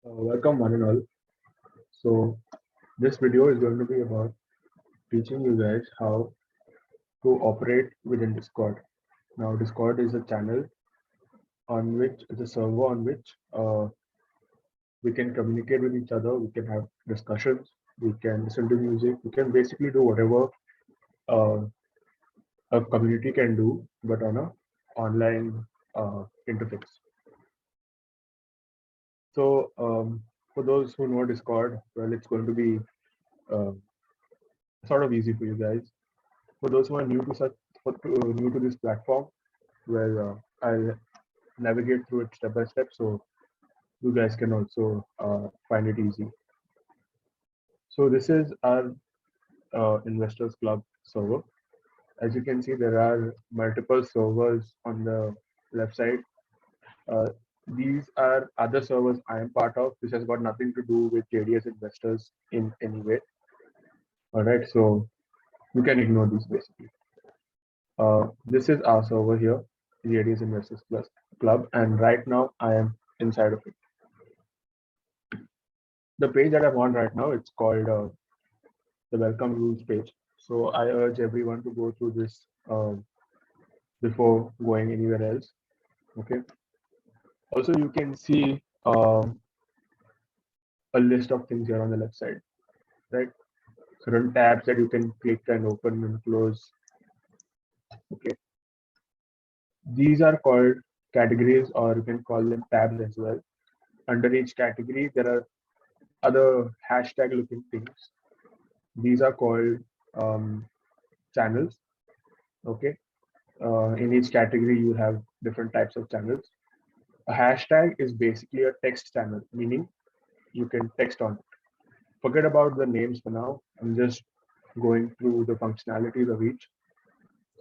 Welcome one and all. So this video is going to be about teaching you guys how to operate within Discord. Now Discord is a channel on which it's a server on which we can communicate with each other, we can have discussions, we can listen to music, we can basically do whatever uh, a community can do, but on a online interface. So for those who know Discord, well, it's going to be uh, sort of easy for you guys. For those who are new to this platform, well, I'll navigate through it step by step, so you guys can also find it easy. So this is our investors club server. As you can see, there are multiple servers on the left side. Uh, these are other servers I am part of. This has got nothing to do with JDS investors in any way. All right, so you can ignore these basically. This is our server here, JDS Investors Plus Club, and right now I am inside of it. The page that I'm on right now, it's called the welcome rules page. So I urge everyone to go through this before going anywhere else. Okay. Also, you can see a list of things here on the left side, right? Certain tabs that you can click and open and close. Okay. These are called categories, or you can call them tabs as well. Under each category, there are other hashtag looking things. These are called channels. Okay. In each category, you have different types of channels. A hashtag is basically a text channel, meaning you can text on it. Forget about the names for now. I'm just going through the functionalities of each.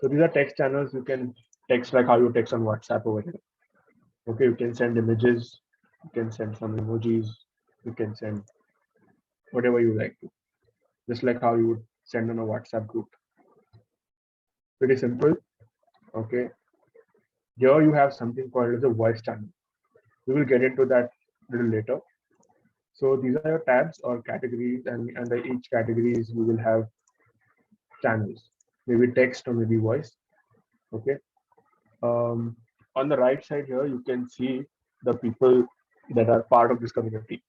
So these are text channels. You can text like how you text on WhatsApp over here. Okay, you can send images, you can send some emojis, you can send whatever you like to, just like how you would send on a WhatsApp group. Pretty simple. Okay, here you have something called as a voice channel. We will get into that a little later. So these are your tabs or categories, and under each categories we will have channels, maybe text or maybe voice. Okay. Um, on the right side here, you can see the people that are part of this community.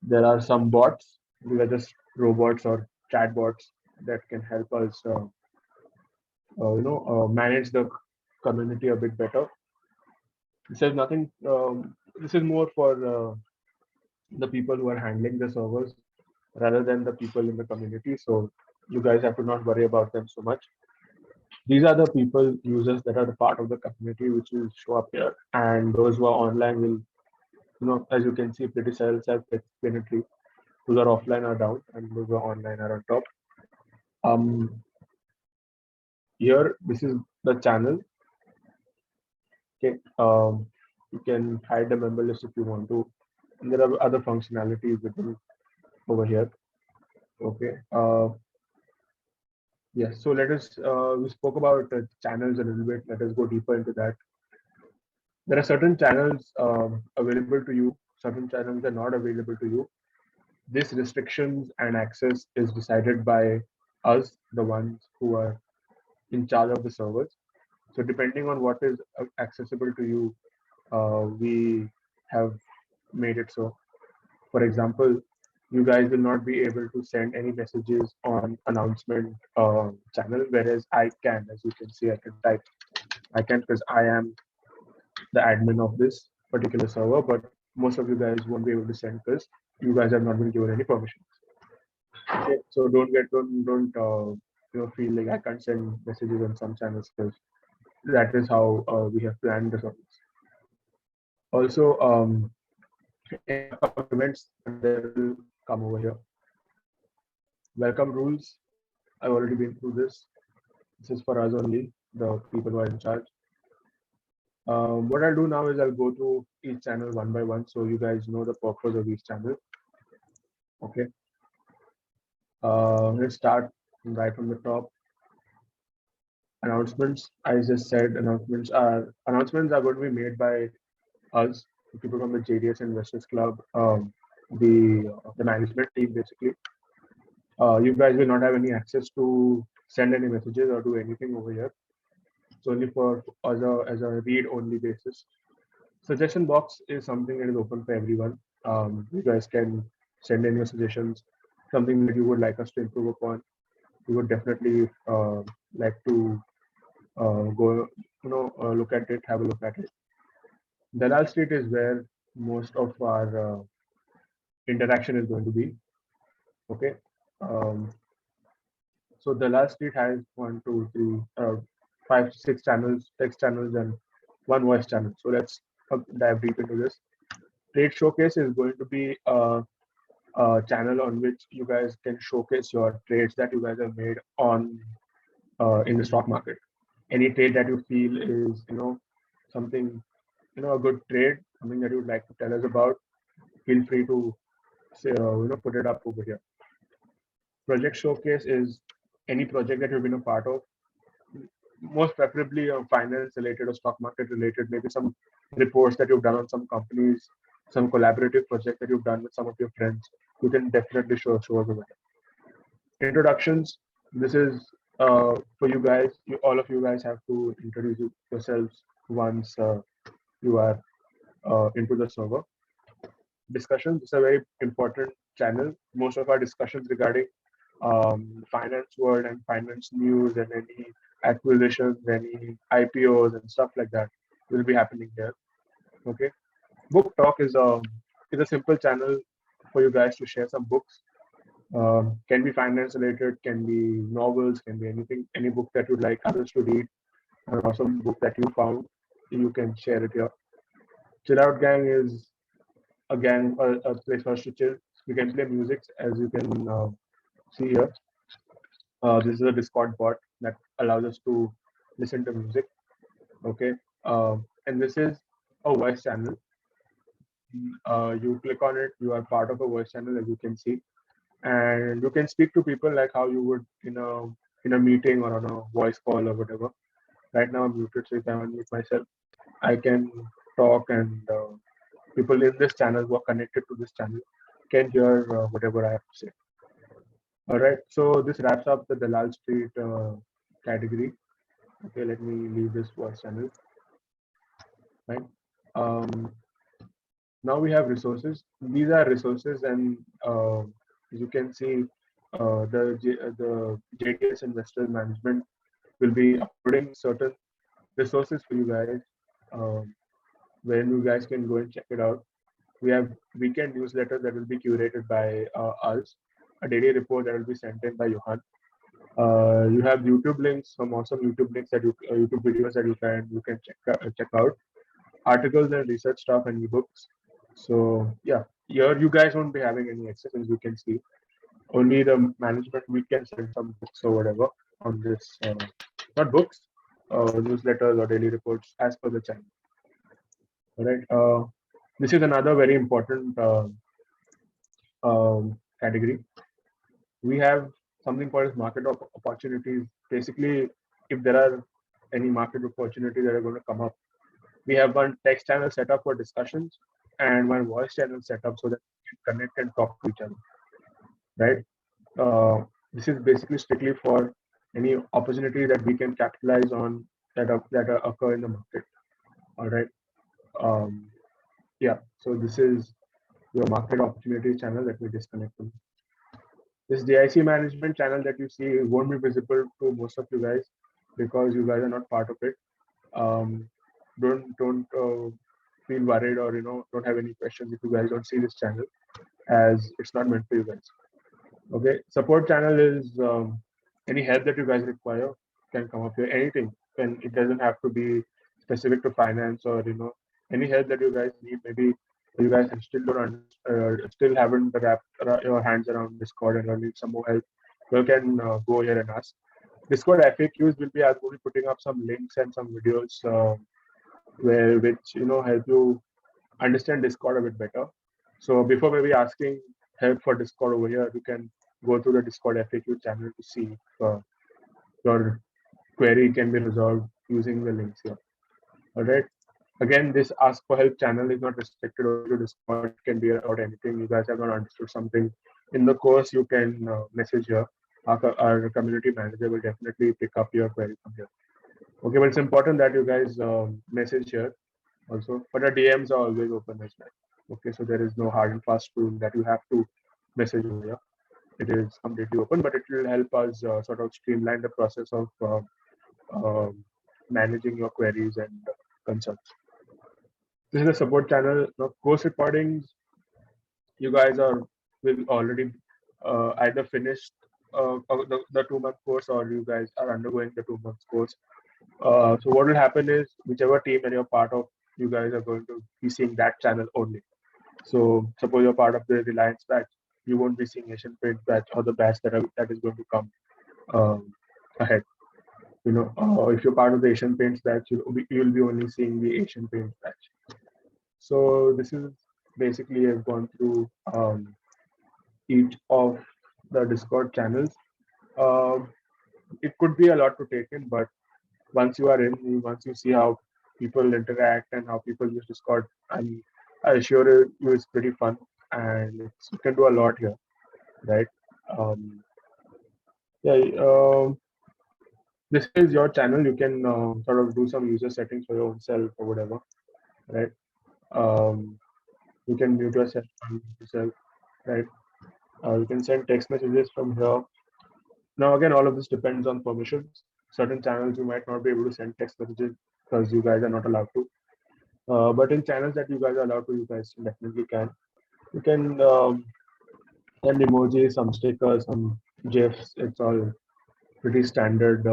There are some bots. These are just robots or chatbots that can help us, manage the community a bit better. This is nothing. This is more for the people who are handling the servers rather than the people in the community. So you guys have to not worry about them so much. These are the people, users that are the part of the community, which will show up here. And those who are online will, as you can see, pretty self-explanatory. Those are offline are down, and those who are online are on top. Um, Here, this is the channel. Okay, you can hide the member list if you want to. And there are other functionalities within over here. Okay. Yes. So let us. We spoke about channels a little bit. Let us go deeper into that. There are certain channels available to you. Certain channels are not available to you. This restrictions and access is decided by us, the ones who are in charge of the servers. So depending on what is accessible to you, we have made it so. For example, you guys will not be able to send any messages on announcement channel, whereas I can, as you can see, I can type. I can because I am the admin of this particular server, but most of you guys won't be able to send because you guys have not been given any permissions. Okay, so don't feel like I can't send messages on some channels because that is how we have planned the service. Also, in upcoming events they will come over here. Welcome rules. I've already been through this. This is for us only, the people who are in charge. What I'll do now is I'll go through each channel one by one, so you guys know the purpose of each channel. Okay. Let's start right from the top. Announcements. I just said announcements are going to be made by us. people from the JDS Investors Club, the management team basically. You guys will not have any access to send any messages or do anything over here. It's only for as a read only basis. Suggestion box is something that is open for everyone. You guys can send in your suggestions, something that you would like us to improve upon. We would definitely like to go, look at it, have a look at it. Dalal Street is where most of our interaction is going to be. Okay. Um, so Dalal Street has 5, 6 channels, text channels, and 1 voice channel. So let's dive deep into this. Trade Showcase is going to be a channel on which you guys can showcase your trades that you guys have made on in the stock market. Any trade that you feel is something a good trade, something that you would like to tell us about, feel free to say, put it up over here. Project Showcase is any project that you've been a part of, most preferably finance related or stock market related, maybe some reports that you've done on some companies, some collaborative project that you've done with some of your friends. You can definitely show us over there. Introductions. This is for you guys. All of you guys have to introduce yourselves once you are into the server. Discussions is a very important channel. Most of our discussions regarding finance world and finance news and any acquisitions, any IPOs and stuff like that will be happening there. Okay. Book Talk is a simple channel for you guys to share some books. Can be finance related, can be novels, can be anything, any book that you'd like others to read, or some book that you found, you can share it here. Chill Out Gang is a gang, a place for us to chill. We can play music as you can see here. This is a Discord bot that allows us to listen to music. Okay, and this is a voice channel. You click on it, you are part of a voice channel, as you can see, and you can speak to people like how you would in a meeting or on a voice call or whatever. Right now I'm muted, so if I unmute myself, I can talk, and people in this channel who are connected to this channel can hear whatever I have to say. All right, so this wraps up the Dalal Street category. Okay, let me leave this voice channel. Right. Um, Now we have resources. These are resources, and you can see the JDS Investor Management will be uploading certain resources for you guys, where you guys can go and check it out. We have weekend newsletters that will be curated by us, a daily report that will be sent in by Johan. You have YouTube links, some awesome YouTube links that YouTube videos that you can check out, articles and research stuff and ebooks. So yeah, here you guys won't be having any access, as you can see. Only the management, we can send some books or whatever on this, not books, newsletters or daily reports as per the channel. All right. This is another very important category. We have something called as market opportunities. Basically, if there are any market opportunities that are going to come up, we have one text channel set up for discussions and one voice channel set up so that we can connect and talk to each other. Right. This is basically strictly for any opportunity that we can capitalize on that occur in the market. All right. Yeah. So this is your market opportunity channel. Let me disconnect them. This DIC management channel that you see won't be visible to most of you guys because you guys are not part of it. Don't feel worried, or don't have any questions if you guys don't see this channel, as it's not meant for you guys. Okay, support channel is any help that you guys require can come up here. Anything, and it doesn't have to be specific to finance, or any help that you guys need. Maybe you guys still haven't wrapped your hands around Discord and need some more help. You can go here and ask. Discord FAQs will be, I will be putting up some links and some videos which help you understand Discord a bit better. So before maybe asking help for Discord over here, you can go to the Discord FAQ channel to see if your query can be resolved using the links here. All right. Again, this ask for help channel is not restricted only to Discord. It can be about anything. You guys have not understood something in the course, you can message here. Our community manager will definitely pick up your query from here. Okay, but it's important that you guys message here also. But our DMs are always open as well. Okay, so there is no hard and fast rule that you have to message over here. It is completely open, but it will help us sort of streamline the process of managing your queries and concerns. This is a support channel. Now, course recordings, you guys are will already either finished the 2 month course, or you guys are undergoing the 2 month course. So what will happen is whichever team and you're part of, you guys are going to be seeing that channel only. So suppose you're part of the Reliance batch, you won't be seeing Asian Paint batch or the batch that is going to come ahead. If you're part of the Asian Paints batch, you'll be only seeing the Asian Paints batch. So this is basically I've gone through each of the Discord channels. It could be a lot to take in, but once you are in, once you see how people interact and how people use Discord, I assure you it's pretty fun, and you can do a lot here, right? Um, yeah, this is your channel. You can sort of do some user settings for your own self or whatever, right? You can mute yourself, unmute yourself, right? You can send text messages from here. Now, again, all of this depends on permissions. Certain channels you might not be able to send text messages because you guys are not allowed to. But in channels that you guys are allowed to, you guys definitely can. You can send emojis, some stickers, some GIFs. It's all pretty standard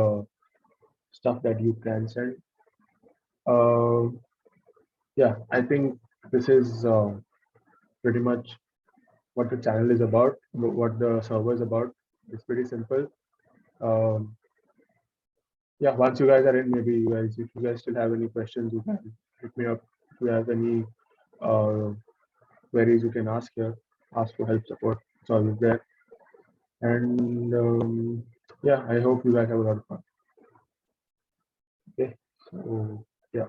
stuff that you can send. Yeah, I think this is pretty much what the channel is about, what the server is about. It's pretty simple. Yeah, once you guys are in, maybe if you guys still have any questions, you can hit me up. If you have any queries, you can ask here. Ask for help, support. It's always there. And yeah, I hope you guys have a lot of fun. Okay, so yeah.